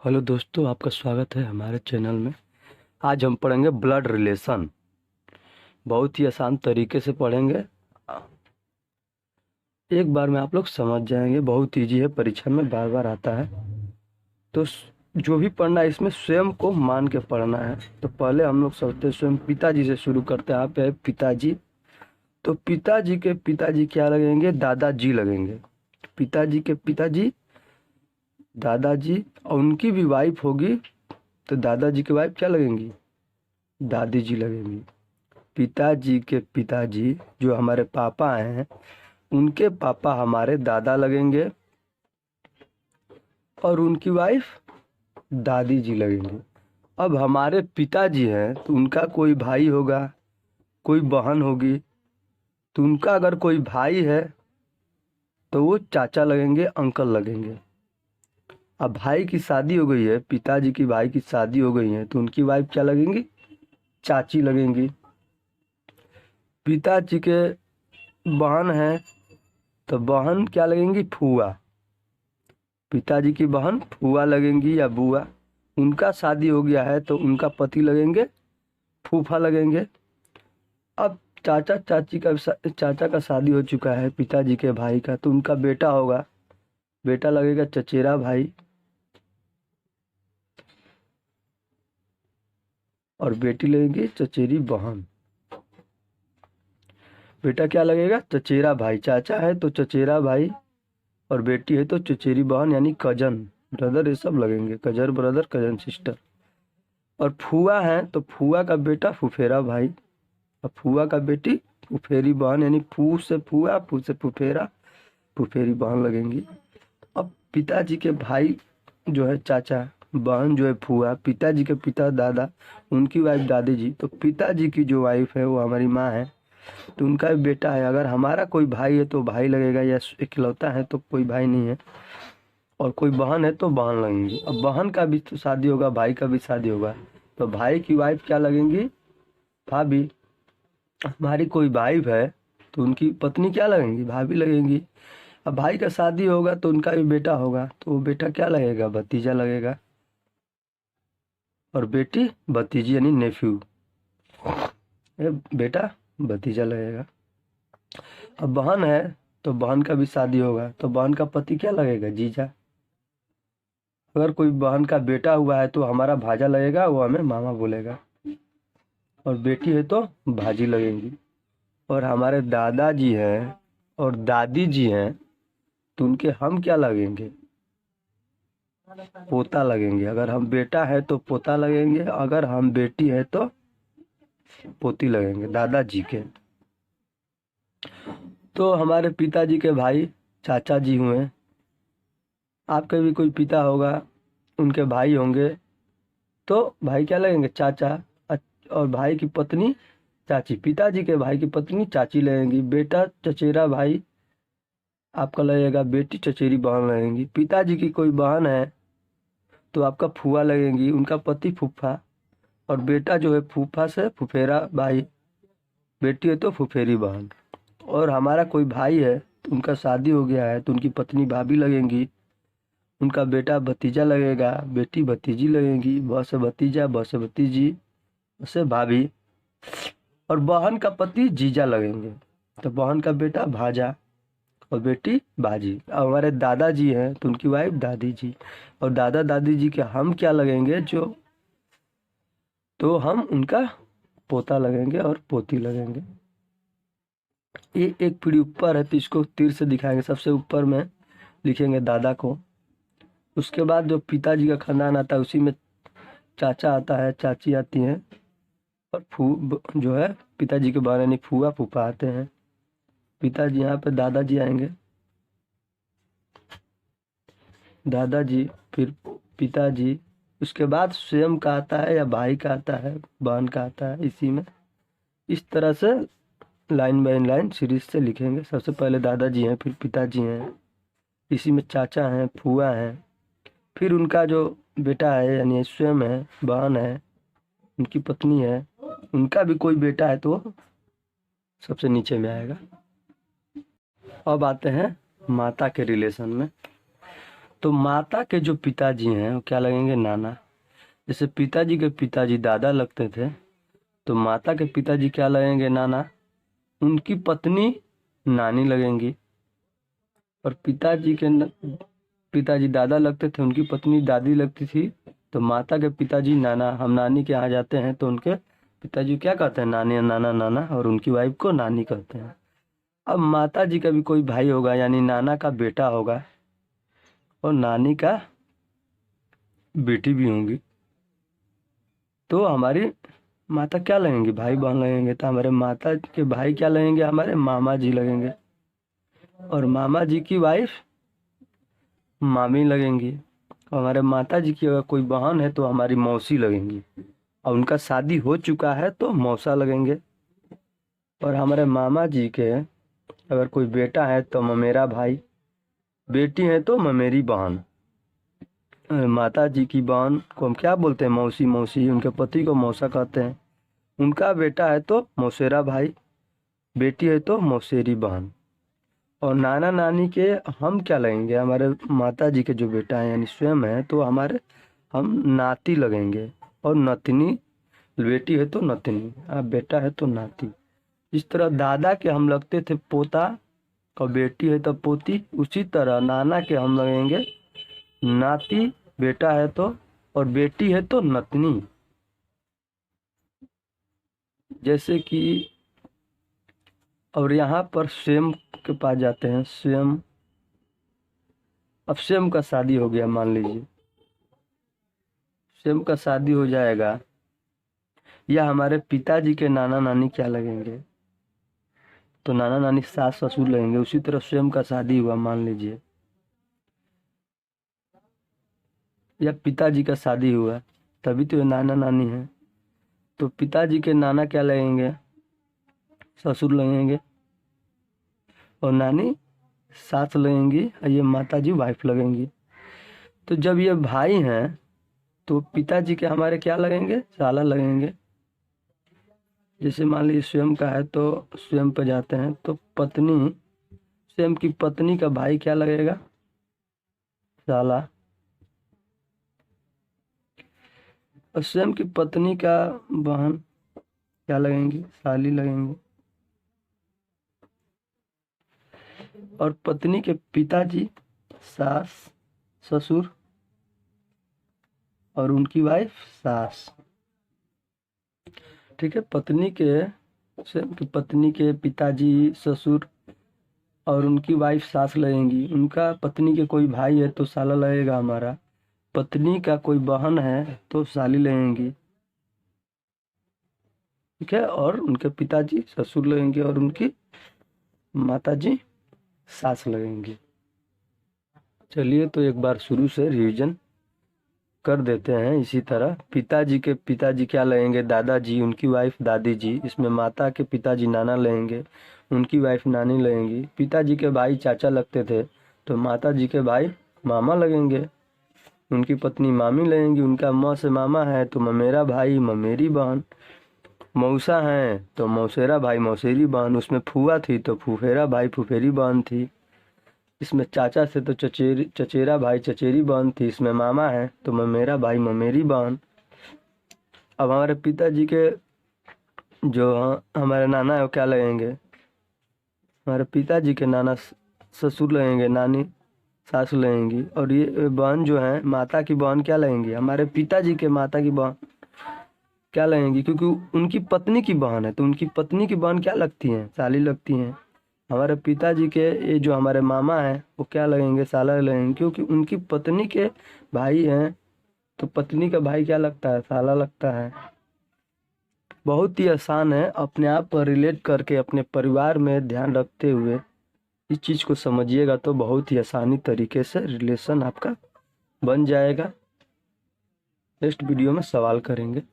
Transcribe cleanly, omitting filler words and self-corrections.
Hello दोस्तों, आपका स्वागत है हमारे चैनल में। आज हम पढ़ेंगे ब्लड रिलेशन। बहुत ही आसान तरीके से पढ़ेंगे, एक बार में आप लोग समझ जाएंगे। बहुत इजी है, परीक्षा में बार बार आता है। तो जो भी पढ़ना है इसमें स्वयं को मान के पढ़ना है। तो पहले हम लोग सोचते स्वयं पिताजी से शुरू करते हैं। आप है पिताजी, तो पिताजी के पिताजी क्या लगेंगे? दादाजी लगेंगे। पिताजी के पिताजी दादाजी, और उनकी भी वाइफ होगी तो दादाजी की वाइफ क्या लगेंगी? दादी जी लगेंगी। पिताजी के पिताजी जो हमारे पापा हैं, उनके पापा हमारे दादा लगेंगे, और उनकी वाइफ दादी जी लगेंगे। अब हमारे पिताजी हैं तो उनका कोई भाई होगा, कोई बहन होगी। तो उनका अगर कोई भाई है तो वो चाचा लगेंगे, अंकल लगेंगे। अब भाई की शादी हो गई है, पिताजी की भाई की शादी हो गई है, तो उनकी वाइफ क्या लगेंगी? चाची लगेंगी। पिताजी के बहन है तो बहन क्या लगेंगी? फूआ। पिताजी की बहन फूआ लगेंगी या बुआ। उनका शादी हो गया है तो उनका पति लगेंगे फूफा लगेंगे। अब चाचा का शादी हो चुका है पिताजी के भाई का, तो उनका बेटा होगा, बेटा लगेगा चचेरा भाई। और बेटी लगेगी चचेरी बहन। बेटा क्या लगेगा? चचेरा भाई। चाचा है तो चचेरा भाई, और बेटी है तो चचेरी बहन, यानी कजन ब्रदर, ये सब लगेंगे। Cousin brother, cousin sister. और फूआ है तो फूआ का बेटा फुफेरा भाई, और फूआ का बेटी फुफेरी बहन, यानी फू से फूआ, फू से फुफेरा, फुफेरी बहन लगेंगी। अब पिताजी के भाई जो है चाचा, बहन जो है फूआ, पिताजी के पिता दादा, उनकी वाइफ दादी जी। तो पिताजी की जो वाइफ है वो हमारी माँ है, तो उनका भी बेटा है। अगर हमारा कोई भाई है तो भाई लगेगा, या इकलौता है तो कोई भाई नहीं है, और कोई बहन है तो बहन लगेंगी। अब बहन का भी तो शादी होगा, भाई का भी शादी होगा, तो भाई की वाइफ क्या लगेंगी? भाभी। हमारी कोई भाई है तो उनकी पत्नी क्या लगेंगी? भाभी लगेंगी। अब भाई का शादी होगा तो उनका भी बेटा होगा, तो वो बेटा क्या लगेगा? भतीजा लगेगा। और बेटी भतीजी, यानी नेफ्यू। बेटा भतीजा लगेगा। अब बहन है तो बहन का भी शादी होगा, तो बहन का पति क्या लगेगा? जीजा। अगर कोई बहन का बेटा हुआ है तो हमारा भाजा लगेगा, वो हमें मामा बोलेगा। और बेटी है तो भाजी लगेंगी। और हमारे दादाजी हैं और दादी जी हैं, तो उनके हम क्या लगेंगे? पोता लगेंगे। अगर हम बेटा है तो पोता लगेंगे, अगर हम बेटी है तो पोती लगेंगे दादाजी के। तो हमारे पिताजी के भाई चाचा जी हुए। आपके भी कोई पिता होगा, उनके भाई होंगे, तो भाई क्या लगेंगे? चाचा। और भाई की पत्नी चाची। पिताजी के भाई की पत्नी चाची लगेंगी। बेटा चचेरा भाई आपका लगेगा, बेटी चचेरी बहन लगेंगी। पिताजी की कोई बहन है तो आपका फूआ लगेंगी, उनका पति फूफा। और बेटा जो है फूफा से फुफेरा भाई, बेटी है तो फुफेरी बहन। और हमारा कोई भाई है तो उनका शादी हो गया है तो उनकी पत्नी भाभी लगेंगी, उनका बेटा भतीजा लगेगा, बेटी भतीजी लगेंगी, ब से भतीजा, ब से भतीजी, ब से भाभी। और बहन का पति जीजा लगेंगे, तो बहन का बेटा भाजा, और बेटी बाजी। अब हमारे दादाजी हैं तो उनकी वाइफ दादी जी। और दादा दादी जी के हम क्या लगेंगे? जो, तो हम उनका पोता लगेंगे और पोती लगेंगे। ये एक पीढ़ी ऊपर है तो इसको तीर से दिखाएंगे। सबसे ऊपर में लिखेंगे दादा को, उसके बाद जो पिताजी का खानदान आता है उसी में चाचा आता है, चाची आती हैं, और जो है पिताजी के बारे में फूआ फूफा आते हैं। पिताजी यहाँ पे दादाजी आएंगे, दादाजी, फिर पिताजी, उसके बाद स्वयं का आता है या भाई का आता है, बहन का आता है। इसी में इस तरह से लाइन बाय लाइन सीरीज से लिखेंगे। सबसे पहले दादाजी हैं, फिर पिताजी हैं, इसी में चाचा हैं, फूआ हैं, फिर उनका जो बेटा है यानी स्वयं है, बहन है, उनकी पत्नी है, उनका भी कोई बेटा है तो सबसे नीचे में आएगा। अब आते हैं माता के रिलेशन में। तो माता के जो पिताजी हैं वो क्या लगेंगे, नाना। जैसे पिताजी के पिताजी दादा लगते थे, तो माता के पिताजी क्या लगेंगे, नाना। उनकी पत्नी नानी लगेंगी। और पिताजी दादा लगते थे, उनकी पत्नी दादी लगती थी। तो माता के पिताजी नाना, हम नानी के यहाँ जाते हैं तो उनके पिताजी क्या कहते हैं, नानी, नाना, नाना, और उनकी वाइफ को नानी कहते हैं। अब माता जी का भी कोई भाई होगा, यानी नाना का बेटा होगा, और नानी का बेटी भी होंगी। तो हमारी माता क्या लगेंगे, भाई बहन लगेंगे। तो हमारे माता के भाई क्या लगेंगे, हमारे मामा जी लगेंगे। और मामा जी की वाइफ मामी लगेंगी। और हमारे माता जी की अगर कोई बहन है तो हमारी मौसी लगेंगी। और उनका शादी हो चुका है तो मौसा लगेंगे। और हमारे मामा जी के अगर कोई बेटा है तो ममेरा भाई, बेटी है तो ममेरी बहन। माता जी की बहन को हम क्या बोलते हैं, मौसी। मौसी, उनके पति को मौसा कहते हैं। उनका बेटा है तो मौसेरा भाई, बेटी है तो मौसेरी बहन। और नाना नानी के हम क्या लगेंगे, हमारे माता जी के जो बेटा है यानी स्वयं है तो हमारे हम नाती लगेंगे। और नतनी, बेटी है तो नतनी, बेटा है तो नाती। इस तरह दादा के हम लगते थे पोता, और बेटी है तो पोती। उसी तरह नाना के हम लगेंगे नाती, बेटा है तो, और बेटी है तो नतनी। जैसे कि और यहाँ पर स्वयं के पास जाते हैं। स्वयं, अब स्वयं का शादी हो गया, मान लीजिए स्वयं का शादी हो जाएगा, या हमारे पिताजी के नाना नानी क्या लगेंगे, तो नाना नानी सास ससुर लगेंगे। उसी तरह स्वयं का शादी हुआ, मान लीजिए, या पिताजी का शादी हुआ, तभी तो ये नाना नानी है। तो पिताजी के नाना क्या लगेंगे, ससुर लगेंगे। और नानी सास लगेंगी, और ये माता जी वाइफ लगेंगी। तो जब ये भाई हैं तो पिताजी के हमारे क्या लगेंगे, साला लगेंगे। जैसे मान लीजिए स्वयं का है तो स्वयं पे जाते हैं तो पत्नी, स्वयं की पत्नी का भाई क्या लगेगा, साला। और स्वयं की पत्नी का बहन क्या लगेंगी, साली लगेंगी। और पत्नी के पिताजी सास ससुर, और उनकी वाइफ सास। ठीक है, पत्नी के, स्वयं की पत्नी के पिताजी ससुर और उनकी वाइफ सास लगेंगी। उनका पत्नी के कोई भाई है तो साला लगेगा हमारा। पत्नी का कोई बहन है तो साली लगेंगी। ठीक है, और उनके पिताजी ससुर लगेंगे, और उनकी माताजी सास लगेंगी। चलिए, तो एक बार शुरू से रिवीजन कर देते हैं। इसी तरह पिताजी के पिताजी क्या लगेंगे, दादाजी, उनकी वाइफ दादी जी। इसमें माता के पिताजी नाना लगेंगे, उनकी वाइफ नानी लगेंगी। पिताजी के भाई चाचा लगते थे तो माता जी के भाई मामा लगेंगे, उनकी पत्नी मामी लगेंगी। उनका माँ से मामा है तो ममेरा भाई ममेरी बहन। मौसा है तो मौसेरा भाई मौसेरी बहन। उसमें फूआ थी तो फूफेरा भाई फूफेरी बहन थी। इसमें चाचा से तो चचेरा भाई चचेरी बहन थी। इसमें मामा है तो ममेरा भाई ममेरी बहन। अब हमारे पिताजी के जो हमारे नाना है वो क्या लगेंगे, हमारे पिताजी के नाना ससुर लगेंगे, नानी सास लगेंगी। और ये बहन जो है माता की बहन क्या लगेंगी, हमारे पिताजी के माता की बहन क्या लगेंगी, क्योंकि उनकी पत्नी की बहन है तो उनकी पत्नी की बहन क्या लगती हैं, साली लगती हैं। हमारे पिताजी के ये जो हमारे मामा हैं वो क्या लगेंगे, साला लगेंगे, क्योंकि उनकी पत्नी के भाई हैं तो पत्नी का भाई क्या लगता है, साला लगता है। बहुत ही आसान है, अपने आप पर रिलेट करके अपने परिवार में ध्यान रखते हुए इस चीज़ को समझिएगा तो बहुत ही आसानी तरीके से रिलेशन आपका बन जाएगा। नेक्स्ट वीडियो में सवाल करेंगे।